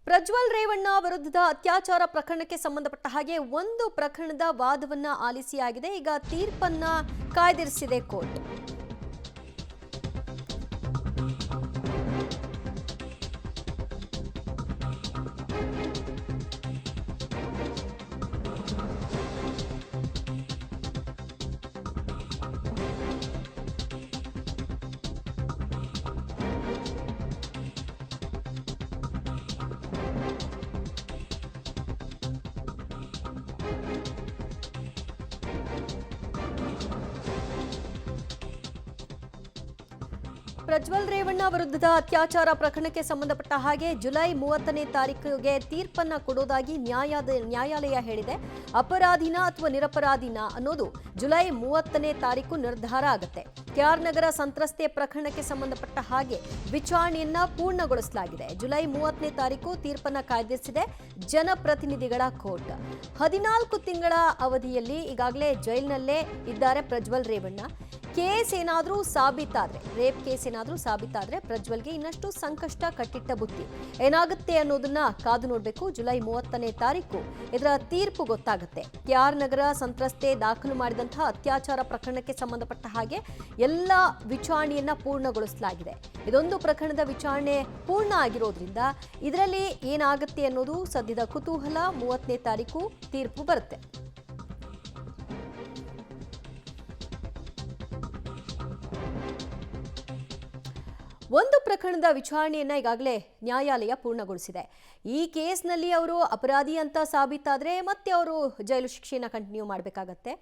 ಪ್ರಜ್ವಲ್ ರೇವಣ್ಣ ವಿರುದ್ಧದ ಅತ್ಯಾಚಾರ ಪ್ರಕರಣಕ್ಕೆ ಸಂಬಂಧಪಟ್ಟ ಹಾಗೆ ಒಂದು ಪ್ರಕರಣದ ವಾದವನ್ನ ಆಲಿಸಿಯಾಗಿದೆ. ಈಗ ತೀರ್ಪನ್ನ ಕಾಯ್ದಿರಿಸಿದೆ ಕೋರ್ಟ್. ಪ್ರಜ್ವಲ್ ರೇವಣ್ಣ ವಿರುದ್ಧದ ಅತ್ಯಾಚಾರ ಪ್ರಕರಣಕ್ಕೆ ಸಂಬಂಧಪಟ್ಟ ಹಾಗೆ ಜುಲೈ 30ನೇ ತಾರೀಕಿಗೆ ತೀರ್ಪನ್ನ ಕೊಡೋದಾಗಿ ನ್ಯಾಯಾಲಯ ಹೇಳಿದೆ. ಅಪರಾಧಿನ ಅಥವಾ ನಿರಪರಾಧಿನ ಅನ್ನೋದು ಜುಲೈ 30ನೇ ತಾರೀಕು ನಿರ್ಧಾರ ಆಗುತ್ತೆ. ಕೆಆರ್ ನಗರ ಸಂತ್ರಸ್ತೆ ಪ್ರಕರಣಕ್ಕೆ ಸಂಬಂಧಪಟ್ಟ ಹಾಗೆ ವಿಚಾರಣೆಯನ್ನ ಪೂರ್ಣಗೊಳಿಸಲಾಗಿದೆ. ಜುಲೈ 30ನೇ ತಾರೀಕು ತೀರ್ಪನ್ನ ಕಾಯ್ದಿರಿಸಿದೆ ಜನಪ್ರತಿನಿಧಿಗಳ ಕೋರ್ಟ್. 14 ತಿಂಗಳ ಅವಧಿಯಲ್ಲಿ ಈಗಾಗಲೇ ಜೈಲಿನಲ್ಲೇ ಇದ್ದಾರೆ ಪ್ರಜ್ವಲ್ ರೇವಣ್ಣ. ಕೇಸ್ ಏನಾದರೂ ಸಾಬೀತಾದ್ರೆ, ರೇಪ್ ಕೇಸ್ ಏನಾದರೂ ಸಾಬೀತಾದ್ರೆ ಪ್ರಜ್ವಲ್ಗೆ ಇನ್ನಷ್ಟು ಸಂಕಷ್ಟ ಕಟ್ಟಿಟ್ಟ ಬುತ್ತಿ. ಏನಾಗುತ್ತೆ ಅನ್ನೋದನ್ನ ಕಾದು ನೋಡಬೇಕು. ಜುಲೈ 30ನೇ ತಾರೀಕು ಇದರ ತೀರ್ಪು ಗೊತ್ತಾಗುತ್ತೆ. ಕೆಆರ್ ನಗರ ಸಂತ್ರಸ್ತೆ ದಾಖಲು ಮಾಡಿದಂತಹ ಅತ್ಯಾಚಾರ ಪ್ರಕರಣಕ್ಕೆ ಸಂಬಂಧಪಟ್ಟ ಹಾಗೆ ಎಲ್ಲ ವಿಚಾರಣೆಯನ್ನ ಪೂರ್ಣಗೊಳಿಸಲಾಗಿದೆ. ಇದೊಂದು ಪ್ರಕರಣದ ವಿಚಾರಣೆ ಪೂರ್ಣ ಆಗಿರೋದ್ರಿಂದ ಇದರಲ್ಲಿ ಏನಾಗುತ್ತೆ ಅನ್ನೋದು ಸದ್ಯದ ಕುತೂಹಲ. 30ನೇ ತಾರೀಕು ತೀರ್ಪು ಬರುತ್ತೆ. ಒಂದು ಪ್ರಕರಣದ ವಿಚಾರಣೆಯನ್ನ ಈಗಾಗಲೇ ನ್ಯಾಯಾಲಯ ಪೂರ್ಣಗೊಳಿಸಿದೆ. ಈ ಕೇಸ್ನಲ್ಲಿ ಅವರು ಅಪರಾಧಿ ಅಂತ ಸಾಬೀತಾದ್ರೆ ಮತ್ತೆ ಅವರು ಜೈಲು ಶಿಕ್ಷೆಯನ್ನು ಕಂಟಿನ್ಯೂ ಮಾಡಬೇಕಾಗತ್ತೆ.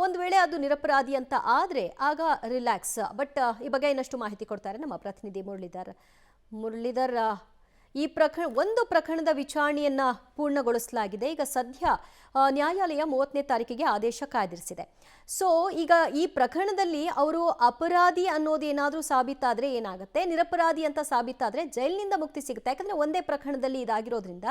ಒಂದು ವೇಳೆ ಅದು ನಿರಪರಾಧಿ ಅಂತ ಆದರೆ ಆಗ ರಿಲ್ಯಾಕ್ಸ್. ಬಟ್ ಈ ಬಗ್ಗೆ ಇನ್ನಷ್ಟು ಮಾಹಿತಿ ಕೊಡ್ತಾರೆ ನಮ್ಮ ಪ್ರತಿನಿಧಿ ಮುರಳೀಧರ್. ಈ ಒಂದು ಪ್ರಕರಣದ ವಿಚಾರಣೆಯನ್ನ ಪೂರ್ಣಗೊಳಿಸಲಾಗಿದೆ. ಈಗ ಸದ್ಯ ನ್ಯಾಯಾಲಯ 30ನೇ ತಾರೀಕಿಗೆ ಆದೇಶ ಕಾಯ್ದಿರಿಸಿದೆ. ಸೊ ಈಗ ಈ ಪ್ರಕರಣದಲ್ಲಿ ಅವರು ಅಪರಾಧಿ ಅನ್ನೋದೇನಾದರೂ ಸಾಬೀತಾದ್ರೆ ಏನಾಗುತ್ತೆ, ನಿರಪರಾಧಿ ಅಂತ ಸಾಬೀತಾದ್ರೆ ಜೈಲಿನಿಂದ ಮುಕ್ತಿ ಸಿಗುತ್ತೆ. ಯಾಕಂದ್ರೆ ಒಂದೇ ಪ್ರಕರಣದಲ್ಲಿ ಇದಾಗಿರೋದ್ರಿಂದ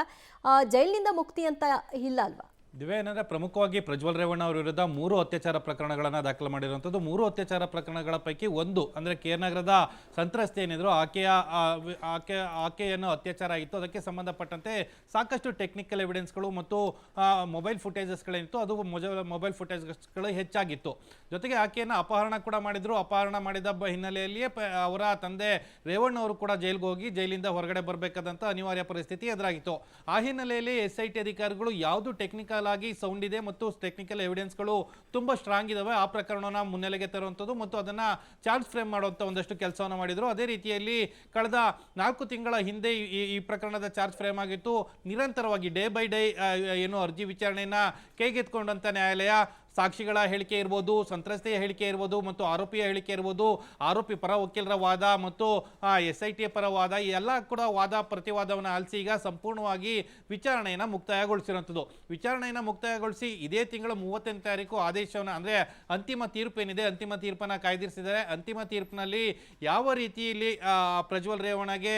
ಜೈಲಿನಿಂದ ಮುಕ್ತಿ ಅಂತ ಇಲ್ಲ ಅಲ್ವಾ? ದಿವ್ಯ, ಏನಂದರೆ ಪ್ರಮುಖವಾಗಿ ಪ್ರಜ್ವಲ್ ರೇವಣ್ಣ ಅವರ ವಿರುದ್ಧ 3 ಅತ್ಯಾಚಾರ ಪ್ರಕರಣಗಳನ್ನು ದಾಖಲು ಮಾಡಿರುವಂಥದ್ದು. 3 ಅತ್ಯಾಚಾರ ಪ್ರಕರಣಗಳ ಪೈಕಿ ಒಂದು ಅಂದರೆ ಕೆಆರ್ ನಗರದ ಸಂತ್ರಸ್ತೆ ಏನಿದ್ರು ಆಕೆಯನ್ನು ಅತ್ಯಾಚಾರ ಆಗಿತ್ತು. ಅದಕ್ಕೆ ಸಂಬಂಧಪಟ್ಟಂತೆ ಸಾಕಷ್ಟು ಟೆಕ್ನಿಕಲ್ ಎವಿಡೆನ್ಸ್ಗಳು ಮತ್ತು ಮೊಬೈಲ್ ಫುಟೇಜಸ್ಗಳೇನಿತ್ತು ಅದು ಮೊಬೈಲ್ ಫುಟೇಜ್ಗಳು ಹೆಚ್ಚಾಗಿತ್ತು. ಜೊತೆಗೆ ಆಕೆಯನ್ನು ಅಪಹರಣ ಕೂಡ ಮಾಡಿದ್ರು. ಅಪಹರಣ ಮಾಡಿದ ಹಿನ್ನೆಲೆಯಲ್ಲಿಯೇ ಅವರ ತಂದೆ ರೇವಣ್ಣ ಅವರು ಕೂಡ ಜೈಲಿಗೆ ಹೋಗಿ ಜೈಲಿಂದ ಹೊರಗಡೆ ಬರಬೇಕಾದಂಥ ಅನಿವಾರ್ಯ ಪರಿಸ್ಥಿತಿ ಎದುರಾಗಿತ್ತು. ಆ ಹಿನ್ನೆಲೆಯಲ್ಲಿ SIT ಅಧಿಕಾರಿಗಳು ಯಾವುದು ಟೆಕ್ನಿಕಲ್ ಆಗಿ ಸೌಂಡ್ ಇದೆ ಮತ್ತು ಟೆಕ್ನಿಕಲ್ ಎವಿಡೆನ್ಸ್ಗಳು ತುಂಬಾ ಸ್ಟ್ರಾಂಗ್ ಇದಾವೆ ಆ ಪ್ರಕರಣನ ಮುನ್ನೆಲೆಗೆ ತರುವಂಥದ್ದು ಮತ್ತು ಅದನ್ನ ಚಾರ್ಜ್ ಫ್ರೇಮ್ ಮಾಡುವಂಥ ಒಂದಷ್ಟು ಕೆಲಸವನ್ನು ಮಾಡಿದ್ರು. ಅದೇ ರೀತಿಯಲ್ಲಿ ಕಳೆದ 4 ತಿಂಗಳ ಹಿಂದೆ ಈ ಪ್ರಕರಣದ ಚಾರ್ಜ್ ಫ್ರೇಮ್ ಆಗಿತ್ತು. ನಿರಂತರವಾಗಿ ಡೇ ಬೈ ಡೇ ಏನು ಅರ್ಜಿ ವಿಚಾರಣೆಯನ್ನ ಕೈಗೆತ್ಕೊಂಡಂತ ನ್ಯಾಯಾಲಯ ಸಾಕ್ಷಿಗಳ ಹೇಳಿಕೆ ಇರ್ಬೋದು, ಸಂತ್ರಸ್ತೆಯ ಹೇಳಿಕೆ ಇರ್ಬೋದು ಮತ್ತು ಆರೋಪಿಯ ಹೇಳಿಕೆ ಇರ್ಬೋದು, ಆರೋಪಿ ಪರ ವಕೀಲರ ವಾದ ಮತ್ತು SIT ಪರ ವಾದ, ಈ ಎಲ್ಲ ಕೂಡ ವಾದ ಪ್ರತಿವಾದವನ್ನು ಆಲಿಸಿ ಈಗ ಸಂಪೂರ್ಣವಾಗಿ ವಿಚಾರಣೆಯನ್ನು ಮುಕ್ತಾಯಗೊಳಿಸಿರುವಂಥದ್ದು. ವಿಚಾರಣೆಯನ್ನು ಮುಕ್ತಾಯಗೊಳಿಸಿ ಇದೇ ತಿಂಗಳ 30ನೇ ತಾರೀಕು ಆದೇಶವನ್ನು ಅಂದರೆ ಅಂತಿಮ ತೀರ್ಪು ಏನಿದೆ ಅಂತಿಮ ತೀರ್ಪನ್ನು ಕಾಯ್ದಿರಿಸಿದ್ದಾರೆ. ಅಂತಿಮ ತೀರ್ಪಿನಲ್ಲಿ ಯಾವ ರೀತಿಯಲ್ಲಿ ಪ್ರಜ್ವಲ್ ರೇವಣ್ಣಗೆ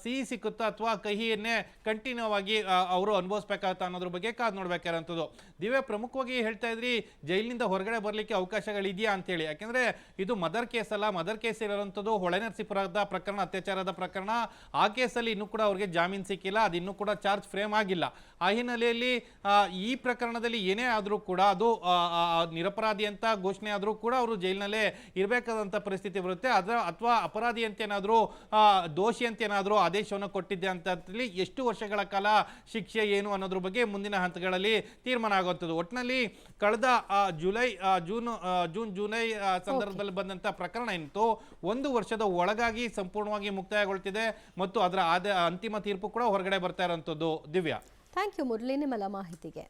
ಸಿಹಿ ಸಿಕ್ಕುತ್ತಾ ಅಥವಾ ಕಹಿಯನ್ನೇ ಕಂಟಿನ್ಯೂ ಆಗಿ ಅವರು ಅನುಭವಿಸ್ಬೇಕಾಗತ್ತಾ ಅನ್ನೋದ್ರ ಬಗ್ಗೆ ಕಾದು ನೋಡ್ಬೇಕಾದಂಥದ್ದು. ದಿವ್ಯ, ಪ್ರಮುಖವಾಗಿ ಹೇಳ್ತಾ ಇದ್ರಿ ಜೈಲಿನಿಂದ ಹೊರಗಡೆ ಬರಲಿಕ್ಕೆ ಅವಕಾಶಗಳಿದೆಯಾ ಅಂತೇಳಿ. ಯಾಕೆಂದ್ರೆ ಇದು ಮದರ್ ಕೇಸ್ ಅಲ್ಲ. ಮದರ್ ಕೇಸ್ ಇರುವಂಥದ್ದು ಹೊಳೆನರಸೀಪುರದ ಪ್ರಕರಣ, ಅತ್ಯಾಚಾರದ ಪ್ರಕರಣ. ಆ ಕೇಸಲ್ಲಿ ಇನ್ನೂ ಕೂಡ ಅವ್ರಿಗೆ ಜಾಮೀನು ಸಿಕ್ಕಿಲ್ಲ, ಅದು ಇನ್ನೂ ಕೂಡ ಚಾರ್ಜ್ ಫ್ರೇಮ್ ಆಗಿಲ್ಲ. ಆ ಹಿನ್ನೆಲೆಯಲ್ಲಿ ಈ ಪ್ರಕರಣದಲ್ಲಿ ಏನೇ ಆದರೂ ಕೂಡ ಅದು ನಿರಪರಾಧಿ ಅಂತ ಘೋಷಣೆ ಆದರೂ ಕೂಡ ಅವರು ಜೈಲಿನಲ್ಲೇ ಇರಬೇಕಾದಂಥ ಪರಿಸ್ಥಿತಿ ಬರುತ್ತೆ. ಅಥವಾ ಅಪರಾಧಿ ಅಂತೇನಾದರೂ ದೋಷಿ ಅಂತೇನಾದರೂ ಆದೇಶವನ್ನು ಕೊಟ್ಟಿದ್ದೆ ಅಂತ ಎಷ್ಟು ವರ್ಷಗಳ ಕಾಲ ಶಿಕ್ಷೆ ಏನು ಅನ್ನೋದ್ರ ಬಗ್ಗೆ ಮುಂದಿನ ಹಂತಗಳಲ್ಲಿ ತೀರ್ಮಾನ ಆಗುವಂಥದ್ದು. ಒಟ್ಟಿನಲ್ಲಿ ಕಳೆದ ಜುಲೈ ಸಂದರ್ಭದಲ್ಲಿ ಬಂದಂತ ಪ್ರಕರಣ ಏನಿತ್ತು 1 ವರ್ಷದ ಒಳಗಾಗಿ ಸಂಪೂರ್ಣವಾಗಿ ಮುಕ್ತಾಯಗೊಳ್ತಿದೆ ಮತ್ತು ಅದರ ಅಂತಿಮ ತೀರ್ಪು ಕೂಡ ಹೊರಗಡೆ ಬರ್ತಾ ಇರುವಂತದ್ದು. ದಿವ್ಯಾ, ಥ್ಯಾಂಕ್ ಯು ಮುರಳಿ ನಿಮ್ಮೆಲ್ಲ ಮಾಹಿತಿಗೆ.